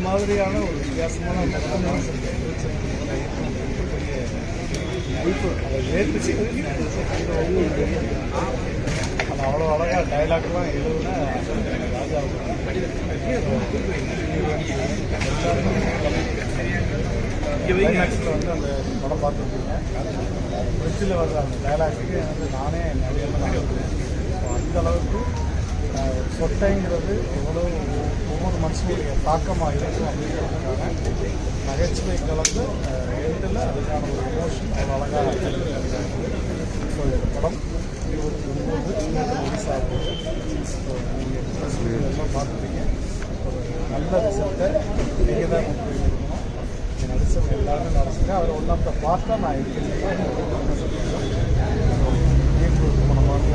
மாதிரியான ஒரு வித்தியாசமான வாய்ப்பு அதை ஏற்றுச்சு. அது அவ்வளோ அழகாக டைலாக்லாம் எழுதுனா ராஜா கிளைமேக்ஸில் வந்து அந்த படம் பார்த்துருக்கீங்க. ஃப்ரிட்ஜில் வர்ற அந்த டைலாக்கு வந்து நானே நிறைய அந்த அளவுக்கு சொட்டைங்கிறது எவ்வளோ ஒவ்வொரு மனுஷனுடைய தாக்கமாக இருக்கும் அப்படிங்கிறதுக்கான நகைச்சுவை கலந்து எண்டில் அதுக்கான ஒரு எமோஷன் அவ்வளோ அழகாக எழுதியிருக்காங்க. ஸோ இந்த படம் 29 ரிலீஸ் ஆகுது. ஸோ நீங்கள் எல்லாம் பார்த்துட்டீங்க. ஒரு நல்ல ரிசல்ட்டை நீங்கள் தான் கொடுக்கணும். நடிச்சவங்க எல்லாருமே நடிச்சுங்க. அதில் ஒன் ஆஃப் த பார்ட்டாக நான் இருக்கிறேன். போன மாதம்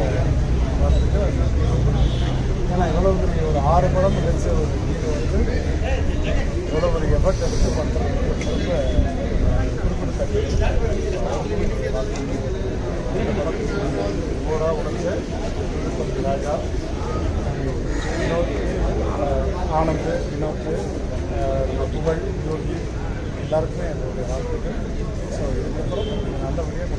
பார்த்துட்டு ஏன்னா எவ்வளோ பெரிய ஒரு 6 படம் நடிச்ச ஒரு ஹீரோ வந்து எவ்வளோ பெரிய எஃபர்ட் எடுத்து பண்ணுறது ரொம்ப குறிப்பிடத்தக்க. இந்த படத்துக்கு ஓராக உடைச்ச ராஜா, வினோத், ஆனந்த், வினோத், புகழ், யோகி எல்லாருக்குமே என்னுடைய வாழ்த்துக்கள். ஸோ இதுக்கப்புறம் நல்லபடியாக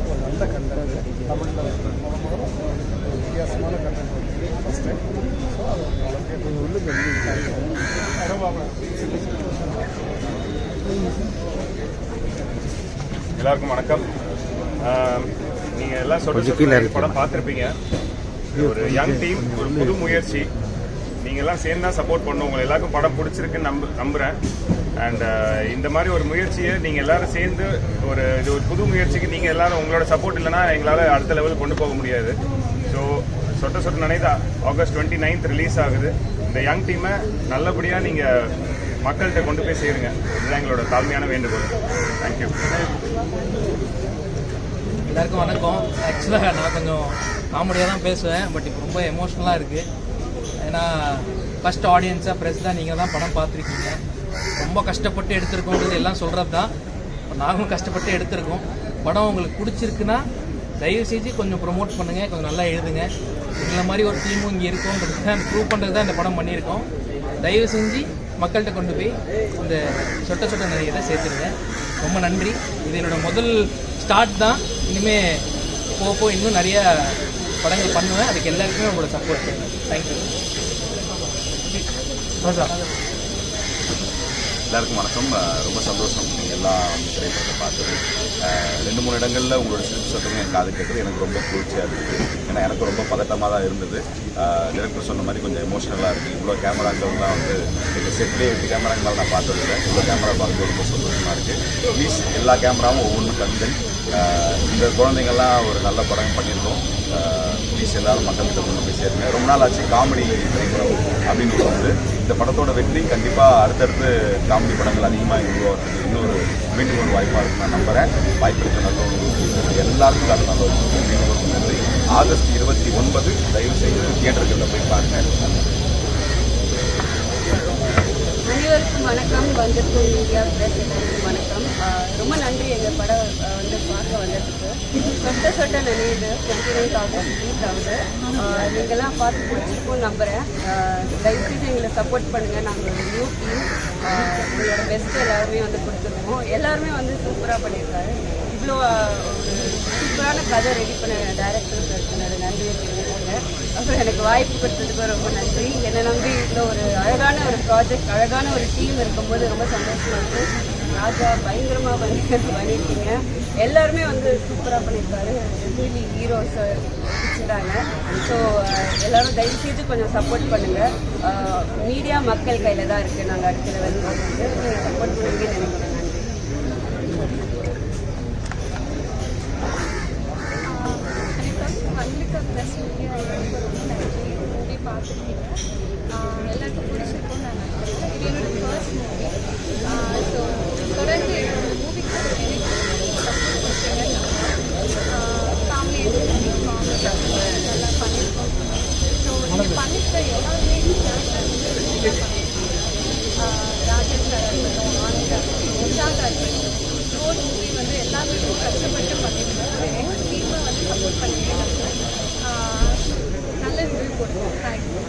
ஒரு நல்ல கண்டென்ட் தமிழில் ஒரு வித்தியாசமான கண்டென்ட் வந்து ஃபஸ்ட் டைம். ஸோ அது நல்லபடியாக உள்ள எல்லாருக்கும் வணக்கம். நீங்கள் எல்லாம் சொல்ல படம் பார்த்துருப்பீங்க. ஒரு யங் டீம், ஒரு புது முயற்சி. நீங்கள் எல்லாம் சேர்ந்து தான் சப்போர்ட் பண்ணணும். உங்களை எல்லாருக்கும் படம் பிடிச்சிருக்குன்னு நம்புகிறேன். அண்ட் இந்த மாதிரி ஒரு முயற்சியை நீங்கள் எல்லோரும் சேர்ந்து இது ஒரு புது முயற்சிக்கு நீங்கள் எல்லோரும் உங்களோட சப்போர்ட் இல்லைன்னா எங்களால் அடுத்த லெவலுக்கு கொண்டு போக முடியாது. ஸோ சொட்ட நினைதா ஆகஸ்ட் 29 ரிலீஸ் ஆகுது. இந்த யங் டீமை நல்லபடியாக நீங்கள் மக்கள்கிட்ட கொண்டு போய் சேருங்க. இதுதான் எங்களோட தாழ்மையான வேண்டுகோள். தேங்க்யூ. எல்லாருக்கும் வணக்கம். ஆக்சுவலாக நான் கொஞ்சம் காமெடியாக தான் பேசுவேன். பட் இப்போ ரொம்ப எமோஷ்னலாக இருக்குது. ஏன்னா ஃபஸ்ட் ஆடியன்ஸாக ப்ரெஸ் தான் நீங்கள் தான் படம் பார்த்துருக்கீங்க. ரொம்ப கஷ்டப்பட்டு எடுத்திருக்கோங்கிறது எல்லாம் சொல்கிறது தான். நாங்களும் கஷ்டப்பட்டு எடுத்திருக்கோம். படம் உங்களுக்கு பிடிச்சிருக்குன்னா தயவு செஞ்சு கொஞ்சம் ப்ரொமோட் பண்ணுங்கள், கொஞ்சம் நல்லா எழுதுங்க. இந்த மாதிரி ஒரு டீமும் இங்கே இருக்கோங்கிறது தான் ப்ரூவ் பண்ணுறது தான் இந்த படம் பண்ணியிருக்கோம். தயவு செஞ்சு மக்கள்கிட்ட கொண்டு போய் இந்த சொட்ட நிறைய சேர்த்துருங்க. ரொம்ப நன்றி. இது என்னோட முதல் ஸ்டார்ட் தான். இனிமேல் போக இன்னும் நிறைய படங்கள் பண்ணுவேன். அதுக்கு எல்லாருக்குமே உங்களோட சப்போர்ட் பண்ணுவேன். தேங்க்யூ. எல்லாருக்கும் வணக்கம். ரொம்ப சந்தோஷம் நீங்கள் எல்லாம் திரைப்படத்தை பார்த்தது. 2-3 இடங்களில் உங்களோட சிரிப்பு சத்தமும் எனக்கு காது கேட்குறது எனக்கு ரொம்ப குளிர்ச்சியாக இருக்குது. ஏன்னா எனக்கு ரொம்ப பதட்டமாக தான் இருந்தது. டைரக்டர் சொன்ன மாதிரி கொஞ்சம் எமோஷனலாக இருக்குது. இவ்வளோ கேமராக்கள்லாம் வந்து எங்கள் செட்லேயே 8 கேமராக்கு மேலே நான் பார்த்ததில்லை. இவ்வளோ கேமரா பார்த்து ரொம்ப சந்தோஷமாக இருக்குது. ப்ளீஸ் எல்லா கேமராவும் ஒவ்வொன்றும் கண்கள். இந்த குழந்தைங்கள்லாம் ஒரு நல்ல படம் பண்ணியிருக்கோம். ப்ளீஸ் எல்லோரும் மக்கள்கிட்ட கொண்டு போய் சேருங்க. ரொம்ப நாள் ஆச்சு காமெடி திரைப்படம் அப்படின்னு வந்து இந்த படத்தோட வெற்றி கண்டிப்பாக அடுத்தடுத்து காமெடி படங்கள் அதிகமாக உருவாகிறதுக்கு இன்னொரு மீண்டும் ஒரு வாய்ப்பாக இருக்குன்னு நான் நம்புகிறேன். வாய்ப்பு இருக்க நல்ல எல்லாருக்கும் அது நல்ல ஒரு நன்றி. ஆகஸ்ட் 29 தயவு செய்து தியேட்டர்களில் போய் பாருங்கள். அனைவருக்கும் வணக்கம். வந்திருக்கும் மீடியா ப்ரெஸ் எல்லாருக்கும் வணக்கம். ரொம்ப நன்றி எங்கள் படம் வந்து பார்க்க வந்ததுக்கு. சொட்ட நினைவு 29 ஆகஸ்ட் ரிலீஸ் ஆகுது. நீங்கள்லாம் பார்த்து பிடிச்சிருக்கும்னு நம்புகிறேன். தயவுசெய்து எங்களை சப்போர்ட் பண்ணுங்கள். நாங்கள் ஒரு நியூ டீம். எங்களோட பெஸ்ட்டு எல்லாருமே வந்து கொடுத்துருக்கோம். எல்லாருமே வந்து சூப்பராக பண்ணியிருக்காரு. இவ்வளோ ஒரு சூப்பரான கதை ரெடி பண்ண டைரக்டர்ஸ் இருக்கிறாரு. நன்றியை தெரிவிச்சுங்க. அப்புறம் எனக்கு வாய்ப்பு கொடுத்ததுக்கு ரொம்ப நன்றி. என்னை நம்பி இவ்வளோ ஒரு அழகான ஒரு ப்ராஜெக்ட், அழகான ஒரு டீம் இருக்கும்போது ரொம்ப சந்தோஷமாக இருக்குது. ராஜா பயங்கரமாக பண்ணியிருக்கீங்க. எல்லாருமே வந்து சூப்பராக பண்ணியிருக்காரு. ரியலி ஹீரோஸ் பிடிச்சிட்டாங்க. ஸோ எல்லோரும் தயவுசெய்து கொஞ்சம் சப்போர்ட் பண்ணுங்கள். மீடியா மக்கள் கையில் தான் இருக்குது. நாங்கள் அடுத்த லெவலில் வந்து நீங்கள் சப்போர்ட் பண்ணுவீங்கன்னு நினைக்கிறேன். மல்லிகா ப்ளஸ் மீடியா ரொம்ப நன்றி. மூவி பார்த்துருக்கீங்க, எல்லாருக்கும் பிடிச்சிருக்கும்னு நான் நினைக்கிறேன். இது என்னோடய ஃபர்ஸ்ட் மூவி. ஸோ தொடர்ந்து என்னோடய மூவிக்கு சப்போர்ட் கொடுத்தீங்க. ஃபேமிலி நல்லா பண்ணியிருக்கோம். ஸோ நீங்கள் பண்ணியிருக்க எல்லாருமே ராஜேஷ் சார் இருக்கட்டும், ஆனந்த், உஷாகா இருக்கட்டும், ரோட் மூவி வந்து எல்லாமே கஷ்டப்பட்டு பண்ணியிருக்கோம். எங்கள் டீமை வந்து சப்போர்ட் பண்ணியிருக்கேன். நல்ல ரிவ்யூ கொடுத்தோம். தேங்க்யூ.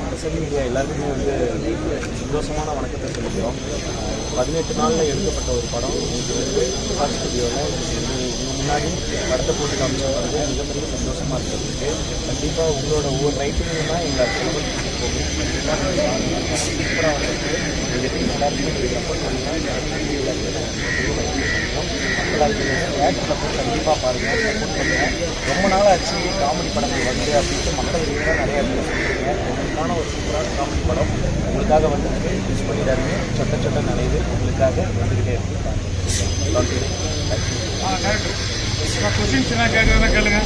அரசியல் மீடியா எல்லாருக்குமே வந்து சந்தோஷமான வணக்கத்தை சொல்லிக்கிறோம். 18 நாளில் எடுக்கப்பட்ட ஒரு படம் இன்னைக்கு வந்து ஃபர்ஸ்ட் ஸ்டுடியோவில் முன்னாடி படத்தை போட்டு காமிச்சது மிகப்பெரிய சந்தோஷமாக இருக்கிறதுக்கு கண்டிப்பாக உங்களோட ஒவ்வொரு ரைட்டிங்கும் தான் எங்கள் சிலபஸ் போகும். சூப்பராக வந்துருக்கு. எங்கள் டீம் எல்லாருக்குமே நீங்கள் சப்போர்ட் பண்ணுங்கள். தேட்டரில் போய் கண்டிப்பாக பாருங்கள், சப்போர்ட் பண்ணுங்கள். ரொம்ப நாள் ஆச்சு காமெடி படங்கள் வந்து அப்படின்ட்டு மக்கள் தான் நிறையா பேர் சொல்கிறீங்க. உங்களுக்கான ஒரு சூப்பரான காமெடி படம் உங்களுக்காக வந்து யூஸ் பண்ணிடாதீங்க. சொட்ட சொட்ட நினைவு உங்களுக்காக வந்துக்கிட்டே இருக்கு. கொஸ்டின்ஸ் என்ன கேட்குறதுன்னு கேளுங்க.